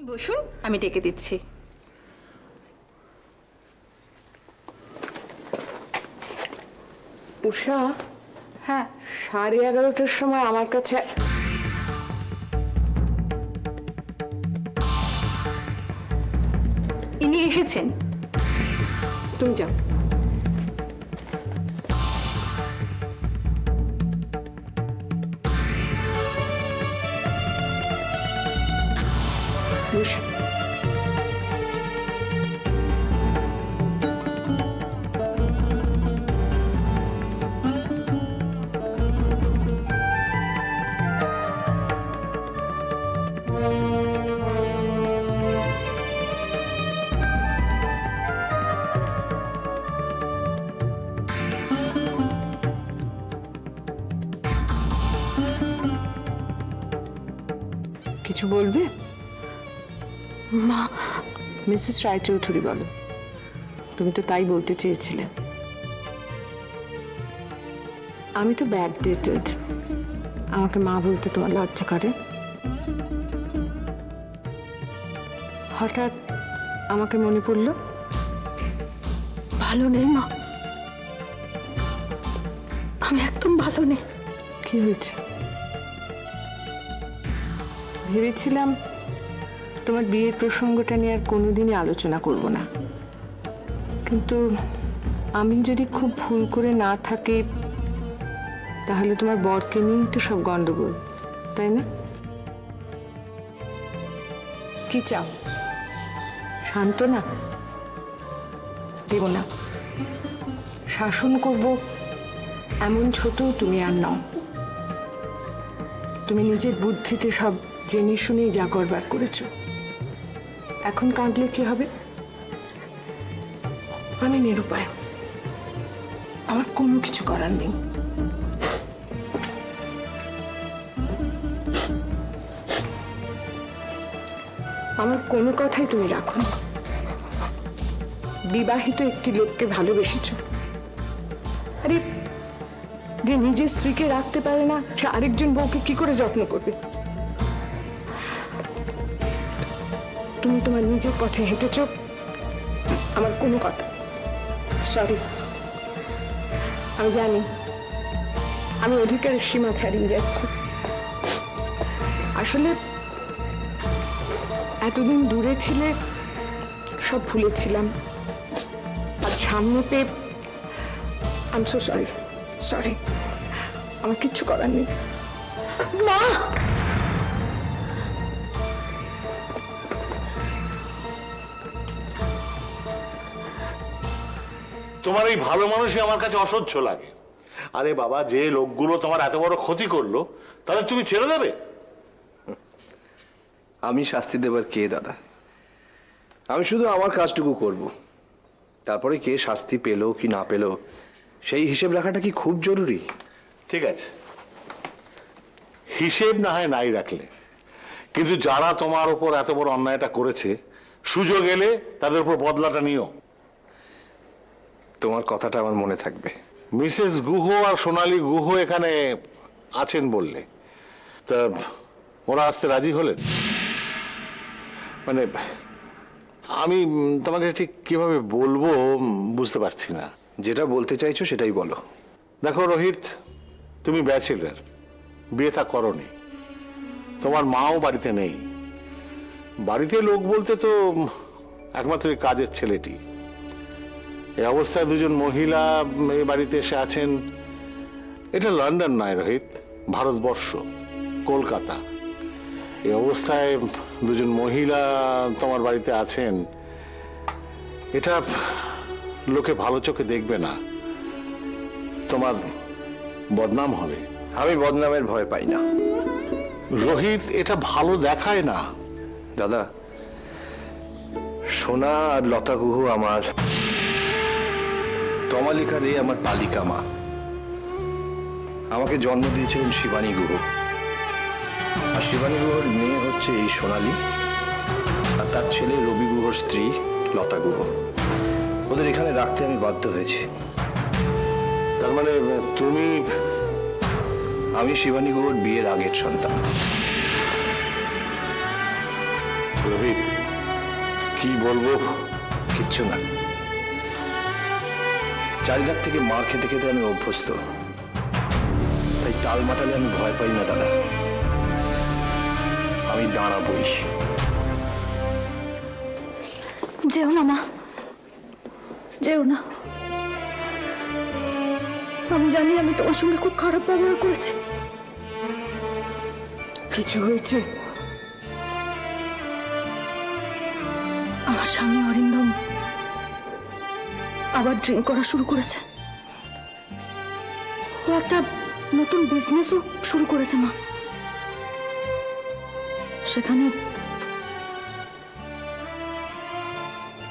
বসুন, আমি ডেকে দিচ্ছি। উষা, হ্যাঁ, 11:30টার সময় আমার কাছে ইনি এসেছেন। তুমি যাও। উষা, কিছু বলবে? মা, মিসেস রায়চৌধুরী বলো, তুমি তো তাই বলতে চেয়েছিলে। আমি তো ব্যাক ডেটেড, আমাকে মা বলতে তোমার লজ্জা করে? হঠাৎ আমাকে মনে পড়লো। ভালো নেই মা, আমি একদম ভালো নেই। কি হয়েছে? ভেবেছিলাম তোমার বিয়ের প্রসঙ্গটা নিয়ে আর কোনোদিনই আলোচনা করব না, কিন্তু আমি যদি খুব ভুল করে না থাকি তাহলে তোমার বরকে নিয়েই তো সব গন্ডগোল, তাই না? কি চাও? শান্ত না দেব না, শাসন করব এমন ছোট তুমি আর নাও। তুমি নিজের বুদ্ধিতে সব জেনে শুনেই যা করবার করেছো। এখন কাঁদলে কি হবে? আমি নিরুপায়, আমার কোনো কিছু করার নেই। আমার কোনো কথাই তুমি রাখো না। বিবাহিত একটি লোককে ভালোবেসেছো, আরে যে নিজের স্ত্রীকে রাখতে পারে না সে আরেকজন বউকে কি করে যত্ন করবে? তুমি তোমার নিজের পথে হেঁটেছ, আমার কোনো কথা। সরি, আমি জানি আমি অধিকারের সীমা ছাড়িয়ে যাচ্ছি। আসলে এতদিন দূরে ছিলে, সব ভুলেছিলাম, আর সামনে পেয়ে I am so sorry. Sorry, আমার কিচ্ছু করার নেই। মা, তোমার এই ভালো মানুষই আমার কাছে অসহ্য লাগে। আরে বাবা, যে লোকগুলো তোমার এত বড় ক্ষতি করলো তাদের তুমি ছেড়ে দেবে? আমি শাস্তি দেবার কে দাদা? আমি শুধু আমার কাজটুকু করব, তারপরে কে শাস্তি পেলো কি না পেলো সেই হিসেব রাখাটা কি খুব জরুরি? ঠিক আছে, হিসেব না হয় নাই রাখলে, কিন্তু যারা তোমার উপর এত বড় অন্যায়টা করেছে সুযোগ এলে তাদের উপর বদলাটা নিও। তোমার কথাটা আমার মনে থাকবে। মিসেস গুহ আর সোনালী গুহ এখানে আছেন বললে, তা ওরা আসতে রাজি হলেন? মানে আমি তোমাকে ঠিক কিভাবে বলবো বুঝতে পারছি না। যেটা বলতে চাইছো সেটাই বলো। দেখো রোহিত, তুমি ব্যাচেলার, বিয়ে থা করনি, তোমার মাও বাড়িতে নেই। বাড়িতে লোক বলতে তো একমাত্র এই কাজের ছেলেটি। এই অবস্থায় দুজন মহিলা এই বাড়িতে এসে আছেন। এটা লন্ডন নয় রোহিত, ভারতবর্ষ, কলকাতা। এই অবস্থায় দুজন মহিলা তোমার বাড়িতে আছেন, এটা লোকে ভালো চোখে দেখবে না, তোমার বদনাম হবে। আমি বদনামের ভয় পাই না রোহিত, এটা ভালো দেখায় না। দাদা, সোনা আর লতা গুহ আমার, তমালিকা রে আমার পালিকা মা। আমাকে জন্ম দিয়েছিলেন শিবানী গুহ, আর শিবানী গুহর মেয়ে হচ্ছে এই সোনালী, আর তার ছেলে রবি গুহর স্ত্রী লতা গুহ। ওদের এখানে রাখতে আমি বাধ্য হয়েছি। তার মানে তুমি? আমি শিবানী গুহর বিয়ের আগের সন্তান। রোহিত, কি বলবো? কিচ্ছু না, চারিধার থেকে মার খেতে খেতে আমি অভ্যস্ত, তাই টাল মাটালে আমি ভয় পাই না দাদা। আমি দাঁড়াবই। যেও না মা, যেও না। আমি জানি আমি তোমার সঙ্গে খুব খারাপ ব্যবহার করেছি। কিছু হয়েছে? আমার স্বামী অরিন্দম আবার ড্রিঙ্ক করা শুরু করেছে। ও একটা নতুন বিজনেসও শুরু করেছে মা। সেখানে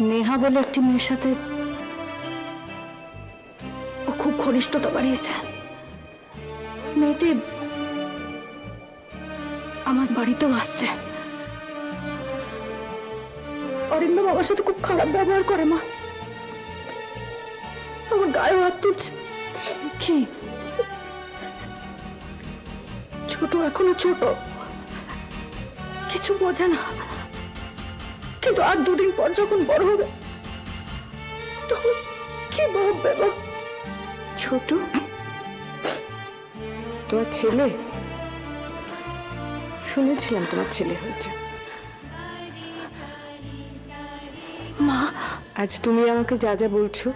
নেহা বলে একটি মেয়ের সাথে ও খুব ঘনিষ্ঠতা বাড়িয়েছে। মেয়েটি আমার বাড়িতেও আসছে। অরিন্দম আমার সাথে খুব খারাপ ব্যবহার করে মা, আমার গায়ে হাত তুলছে। কি? ছোট এখনো ছোট, কিছু বোঝে না, কিন্তু আর দুদিন পর যখন বড় হবে তখন কি ভাববে মা? ছোট? তোমার ছেলে? শুনেছিলাম তোমার ছেলে হয়েছে। মা, আজ তুমি আমাকে যা যা বলছো,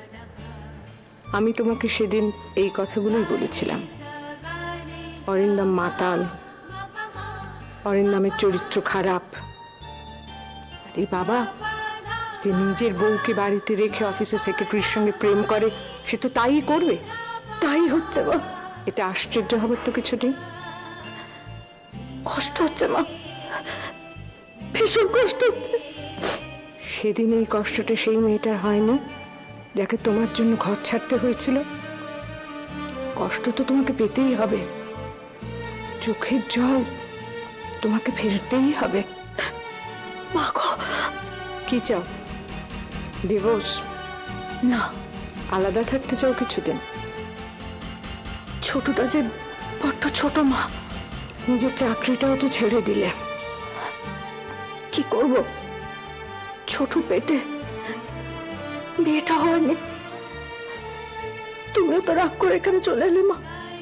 আমি তোমাকে সেদিন এই কথাগুলোই বলেছিলাম। অরিন্দম মাতাল, অরিন্দমের চরিত্র খারাপ। আরে বাবা, যে নিজের বউকে বাড়িতে রেখে অফিসের সেক্রেটারির সঙ্গে প্রেম করে, সে তো তাই করবে। তাই হচ্ছে মা। এটা আশ্চর্য হবার তো কিছু নেই। কষ্ট হচ্ছে মা, ভীষণ কষ্ট হচ্ছে। সেদিন এই কষ্টটা সেই মেয়েটার হয়নি যাকে তোমার জন্য ঘর ছাড়তে হয়েছিল। কষ্ট তো তোমাকে পেতেই হবে, চোখের জল তোমাকে ফেলতেই হবে। মা গো, কি চাও? ডিভোর্স? না, আলাদা থাকতে চাও কিছুদিন? ছোটটা যে বড্ড ছোট মা। নিজের চাকরিটাও তো ছেড়ে দিলে। কি করব, ছোট পেটে বিয়েটা হয়নি। তুমিও তো রাগ করে এখানে চলে এলে মা।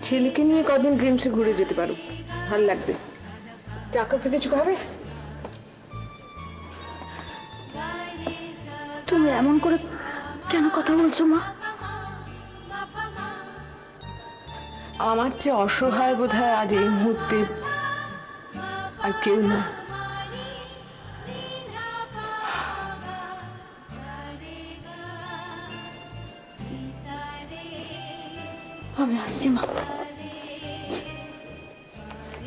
ছেলেকে নিয়ে কদিন ড্রিমসে ঘুরে যেতে পারো, ভাল লাগবে। চা কফি কিছু খাবে? তুমি এমন করে কেন কথা বলছো মা? আমার চেয়ে অসহায় বোধহয় আজ এই মুহূর্তে আর কেউ না। আমি আসছি মা।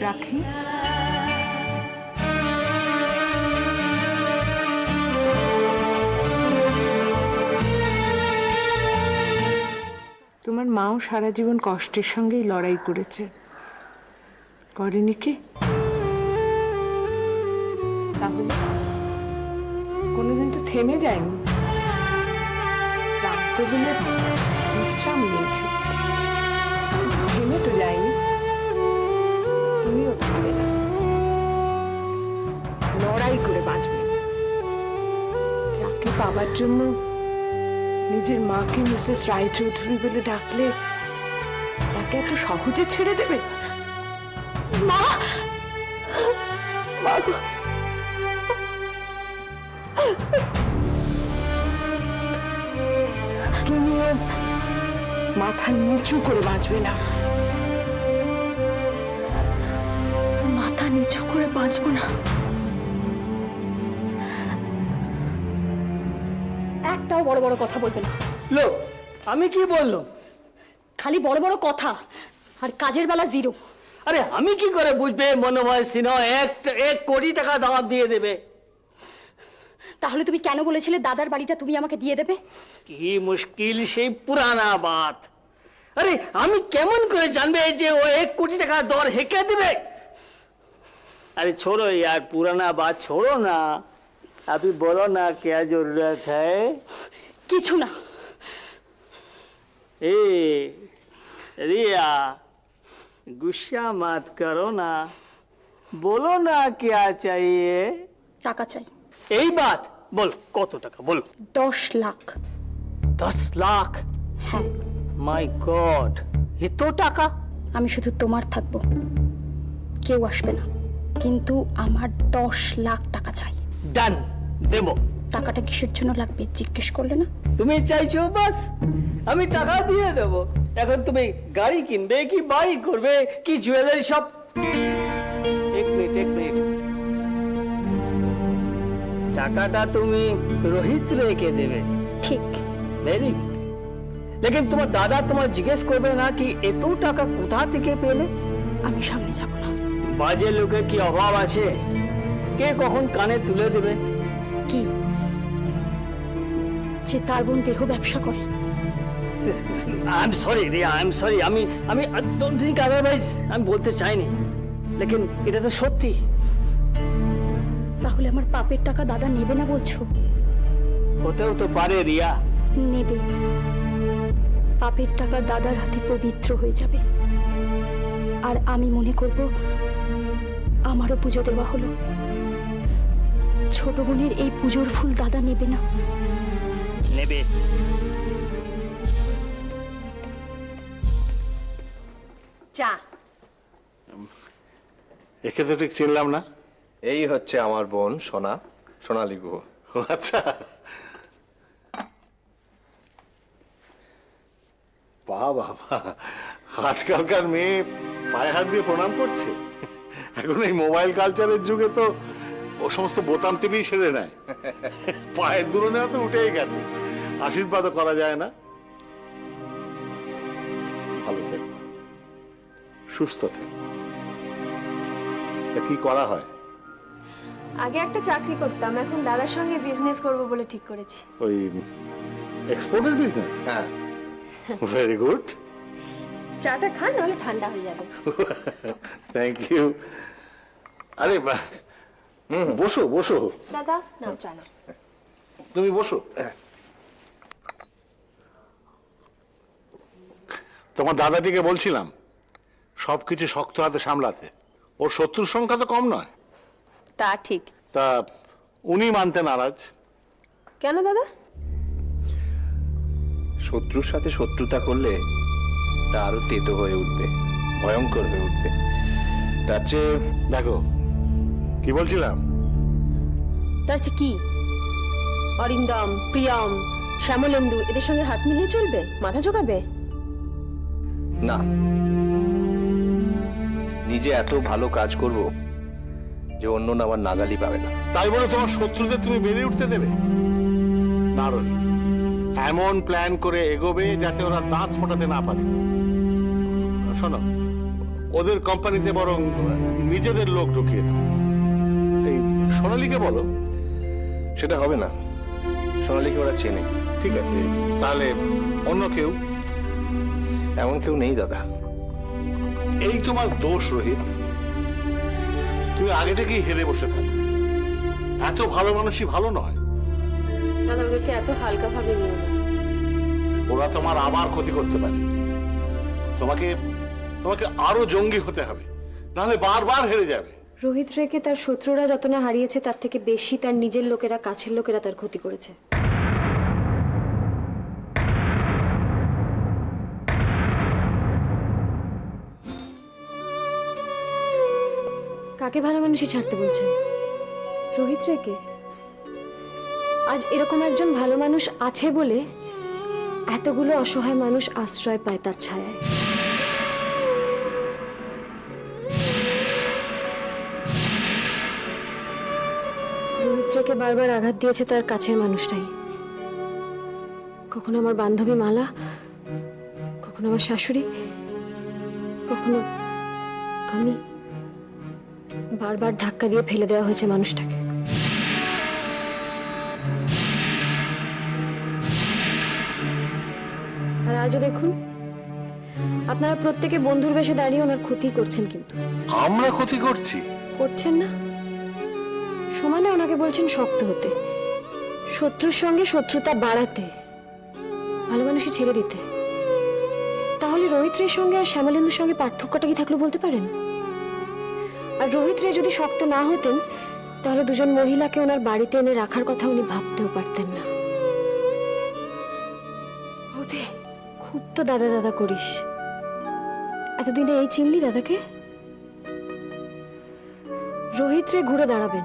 রাখি। তোমার মাও সারা জীবন কষ্টের সঙ্গেই লড়াই করেছে, করেনি কি? তাহলে কোনোদিন তো থেমে যায়নি, ক্লান্ত বলে বিশ্রাম নিয়েছে, থেমে তো যায়নি। তুমিও থাকবে না, লড়াই করে বাঁচবে। যাকে পাবার জন্য নিজের মাকে মিসেস রায়চৌধুরী বলে ডাকলে তাকে এত সহজে ছেড়ে দেবে? মা, মা গো, তুমিও মাথা নিচু করে বাঁচবে না। মাথা নিচু করে বাঁচবো না? একটাও বড় বড় কথা বলবে না। লো, আমি কি বললাম? খালি বড় বড় কথা আর কাজের বেলা জিরো। আরে আমি কি করে বুঝবে মনোময় সিনহা 1 কোটি টাকা দাম দিয়ে দেবে? তাহলে তুমি কেন বলেছিলে দাদার বাড়িটা তুমি আমাকে দিয়ে দেবে? কি মুশকিল সেই পুরানা বাত। আরে আমি কেমন করে জানবে যে ও 1 কোটি টাকা দর হেঁকে দেবে? अरे छोड़ो यार, पुराना बात छोड़ो ना, अभी बोलो ना क्या जरूरत है? কিছু না। ए रिया, गुस्सा मत करो ना, बोलो ना क्या चाहिए? টাকা চাই। এই বাত বল, কত টাকা বলো? 10 লাখ। 10 লাখ? হ্যাঁ, মাই গড, এত টাকা! আমি শুধু তোমার থাকবো, কেউ আসবে না, কিন্তু আমার 10 লাখ টাকা চাই। ডান, দেবো। টাকাটা কিসের জন্য লাগবে জিজ্ঞেস করলে না? তুমি চাইছো বাস, আমি টাকা দিয়ে দেবো। এখন তুমি গাড়ি কিনবে কি বাড়ি করবে কি জুয়েলারি সব? এক মিনিট, টাকাটা তুমি রোহিত রেখে দেবে। ঠিক। Very good. লেকিন তোমার দাদা তোমার জিজ্ঞেস করবে না কি এত টাকা কোথা থেকে পেলে? আমি সামনে যাব না। বাজে লোকের কি অভাব আছে? কে কখন কানে তুলে দেবে? কি যে তার বোন দেহ ব্যবসা করে? I am sorry Riya, I am sorry. আমি ডোন্ট থিঙ্ক আদারওয়াইজ আমি বলতে চাইনি, লেকিন এটা তো সত্যি। তাহলে আমার পাপের টাকা দাদা নেবে না বলছো? হতেও তো পারে রিয়া। নেবে। পাপের টাকা দাদার হাতে পবিত্র হয়ে যাবে, আর আমি মনে করব আমারও পুজো দেওয়া হলো। ছোট বোনের এই পুজোর ফুল দাদা নেবে না? নেবে। চা। একে তো ঠিক চিনলাম না। এই হচ্ছে আমার বোন সোনালী গুহ। ও আচ্ছা, বাবা, আজকালকার মেয়ে পায়ে হাত দিয়ে প্রণাম করছে। এখন এই মোবাইল কালচারের যুগে তো ও সমস্ত বোতাম টিপেই সেরে নেয়। পায়ের দূরে নেওয়া তো উঠেই গেছে, আশীর্বাদও করা যায় না। ভালো থেকো, সুস্থ থেকো। তা কি করা হয়? আগে একটা চাকরি করতাম, এখন দাদার সঙ্গে বিজনেস করব বলে ঠিক করেছি। ওই এক্সপোর্টের বিজনেস? হ্যাঁ, ভেরি গুড, চাটা খান, নাহলে ঠান্ডা হয়ে যাবে। Thank you. আরে বসো বসো, দাদা নাও চা নাও। তুমি বসো। তোমার দাদাটিকে বলছিলাম সবকিছু শক্ত হাতে সামলাতে, ওর শত্রুর সংখ্যা তো কম নয়। তা ঠিক। তা উনি মানতে নারাজ। কেন দাদা? শত্রুর সাথে শত্রুতা করলে তা আরো তেতো হয়ে উঠবে, ভয়ঙ্কর হয়ে উঠবে। তার চেয়ে দেখো কি বলছিলাম, তার চেয়ে কি? অরিন্দম, প্রিয়ম, শ্যামলেন্দু এদের সঙ্গে হাত মিলিয়ে চলবে, মাথা ঝোকাবে? না, নিজে এত ভালো কাজ করব যে অন্য আমার নাগালি পাবে না। তাই বলে তোমার শত্রুদের তুমি বেড়ে উঠতে দেবে না রোহিত। এমন প্ল্যান করে এগোবে যাতে ওরা দাঁত ফোটাতে না পারে। শোনো, ওদের কোম্পানিতে বরং নিজেদের লোক ঢুকিয়ে দাও। এই সোনালীকে বলো। সেটা হবে না, সোনালীকে ওরা চেনে। ঠিক আছে, তাহলে অন্য কেউ? এমন কেউ নেই দাদা। এই তোমার দোষ রোহিত, তুমি আগে থেকেই হেরে বসে থাকো। এত ভালো মানুষই ভালো নয়। দাদা ওদেরকে এত হালকা ভাবে নিও না। ওরা তোমার আবার ক্ষতি করতে পারে। তোমাকে তোমাকে আরো জঙ্গি হতে হবে, নাহলে বারবার হেরে যাবে। রোহিত রেকে তার শত্রুরা যত না হারিয়েছে তার থেকে বেশি তার নিজের লোকেরা, কাছের লোকেরা তার ক্ষতি করেছে। কাকে ভালো মানুষই ছাড়তে বলছেন? রোহিত রেকে? আজ এরকম একজন ভালো মানুষ আছে বলে এতগুলো অসহায় মানুষ আশ্রয় পায় তার ছায়ায়। রোহিত রেকে বারবার আঘাত দিয়েছে তার কাছের মানুষটাই। কখনো আমার বান্ধবী মালা, কখনো আমার শাশুড়ি, কখনো আমি। বারবার ধাক্কা দিয়ে ফেলে দেওয়া হয়েছে মানুষটাকে। আর আজও দেখুন, আপনারা প্রত্যেকে বন্ধুর বেশে দাঁড়িয়ে ওনার ক্ষতি করছেন। কিন্তু আমরা ক্ষতি করছি? করছেন না, সমানে ওনাকে বলছেন শক্ত হতে, শত্রুর সঙ্গে শত্রুতা বাড়াতে, ভালো মানুষই ছেড়ে দিতে। তাহলে রোহিত রের সঙ্গে আর শ্যামলেন্দুর সঙ্গে পার্থক্যটা কি থাকলো বলতে পারেন? আর রোহিত রে যদি শক্ত না হতেন তাহলে দুজন মহিলাকে ওনার বাড়িতে এনে রাখার কথা উনি ভাবতেও পারতেন না। বৌদি, খুব তো দাদা দাদা করিস, এতদিনে এই চিনলি দাদাকে? রোহিত রে ঘুরে দাঁড়াবেন,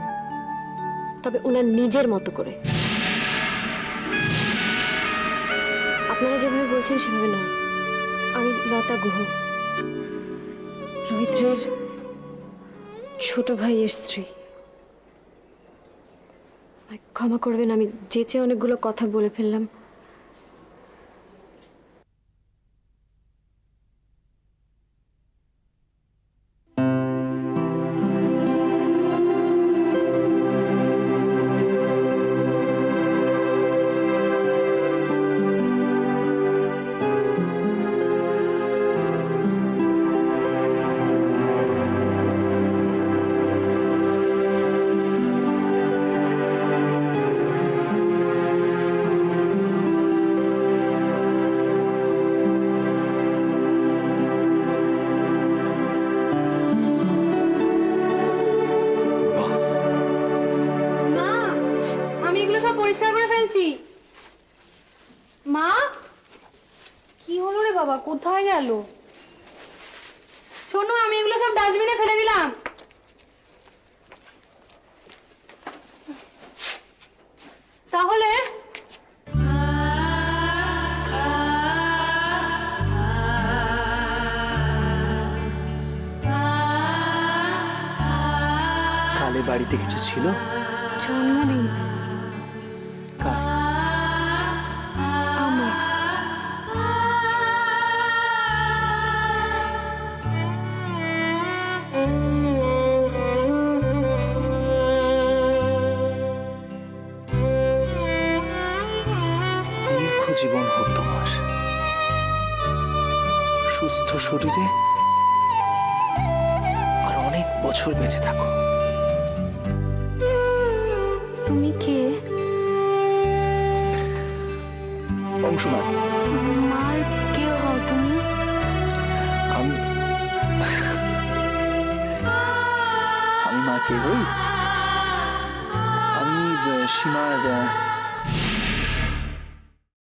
তবে ওনার নিজের মতো করে। আপনারা যেভাবে বলছেন সেভাবে নয়। আমি লতা গুহ, রোহিত রের ছোট ভাইয়ের স্ত্রী। ক্ষমা করবেন, আমি যেচে অনেকগুলো কথা বলে ফেললাম। মা, আমি এগুলো সব পরিষ্কার করে ফেলছি। মা, কি হলো রে বাবা, কোথায় গেল? শোনো, আমি এগুলো সব ডাস্টবিনে ফেলে দিলাম। তাহলে কালে বাড়িতে কিছু ছিল? জন্মদিন কার? আমার। দীর্ঘ জীবন হোক তোমার, সুস্থ শরীরে আর অনেক বছর বেঁচে থাকো। তুমি কে? অংশুমান। মার কে হও তুমি? আমি আমি মা কে হই? আমি সীমার